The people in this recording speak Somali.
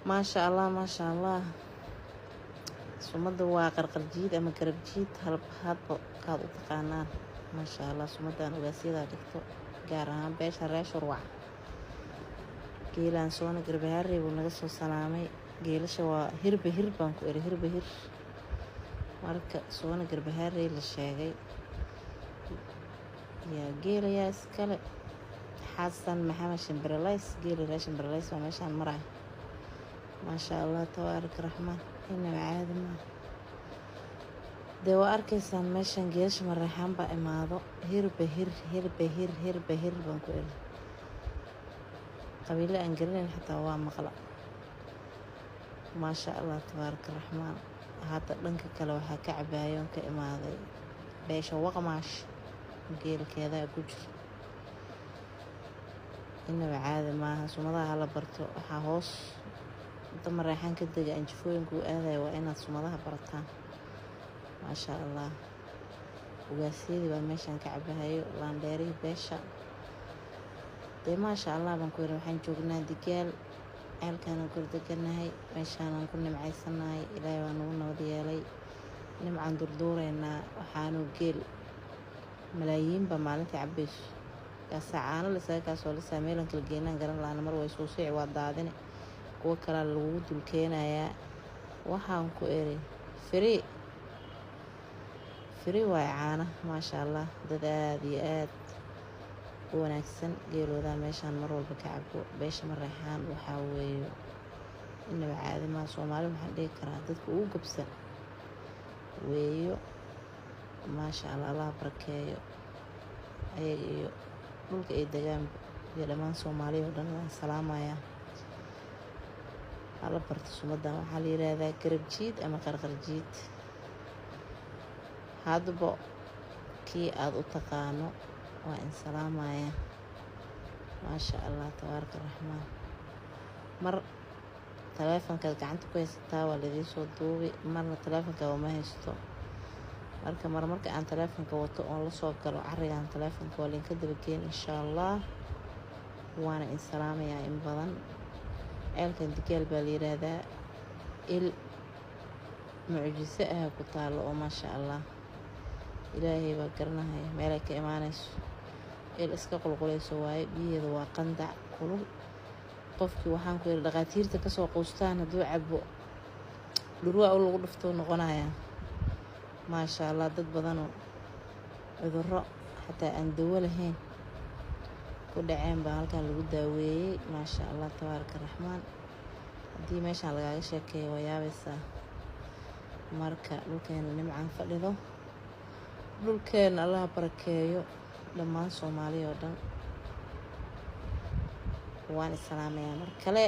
ما شاء الله ما شاء الله سمده waa qarqarjiid ama garabjiid hadba kaad u taqaanaan ما شاء الله sumadan ugaasiyada dhigto gaar ahaan beesha reeshur wac geelaan soona garbahaarey buu naga soo salaamay geelasha waa hirba hir baan ku eri hirba hir marka soona garbahaarey la sheegay yaa geelayaa iskale xasan maxamed shimbiralays geela reer shimbiralays waa meeshaan maray ما شاء الله تبارك الرحمن إنه عاد ما دوا أركيسان ماشان جيش مريحان بقى ماضو هير بهير هير بهير هير بهير بنقول قبيلة أنجلين حتى هو مغلق ما شاء الله تبارك الرحمن هذا لنك كلو كعبة يوم كإماضي بيش وقماش جيل كذا كجر إنه عاد ما سمضى على برتو حهوس دم الريحان كده أنشفوين كو هذا وأنا سمضها برتان ما شاء الله وقاسيدي بمشان كعبها هاي لانديري بيشا دي ما شاء الله بنكون روحين جوجنا ديجال عيال كانوا كردقنا هاي مشان نكون معيسنا هاي إلهي وانونا وديالي نمعن دردورينا وحانو جيل ملايين بمالتي عبيش كاسعانا لسا كاسو لسا ميلان كالجينا قرن لانا مروي سوسيع واداديني kuwa kala lagu dulkeenayaa waxaan ku eri free way caana ma sha Allah dad aad iyo aad u wanaagsan geelooda meeshaan mar walba ka cabo beesha mareexaan waxa weeyo inaba caadi ma Soomaali waxaan dhigi karaa dadka ugu gabsan weeyo ma sha Allah Allah barakeeyo ayaga iyo dhulka ay degaan iyo dhammaan Soomaaliya oo dhan waan salaamayaa على برت سمدة وحالي هذا قرب جيد أما قرقر جيد هذا بو كي أضو تقانو وإن سلام يا ما شاء الله تبارك الرحمن مر تلافن كذا عنت كويس تاوى الذي صدوبي مرة تلافن كوا ما هيستو مرك عن تلافن كوتو الله صوب كلو عرّي عن تلافن كوالين كده بكين إن شاء الله وأنا إن سلام يا إن بدن عيالكن دجال باليرادا المعجزة كتار وما شاء الله إلهي بكرناها ملك إيمانس إسكا قلقليس واي بيد وقندع كلو qofkii waxaan ku yiri dhaqaatiirta ka soo qoostaan haduu cabo dhurwa oo lagu dhufto noqonaya ma sha Allah dad badan oo cudurro xataa aan dawo lahayn ku dhaceen baa halkan lagu daaweeyay ma sha Allah tabaaraka raxmaan hadii meesha laga sheekeeyo wayaabaysa marka dhulkeen nimcaan fadhido dhulkeen Allah barakeeyo dhammaan Soomaaliya oo dhan waan salaamayaa mar kale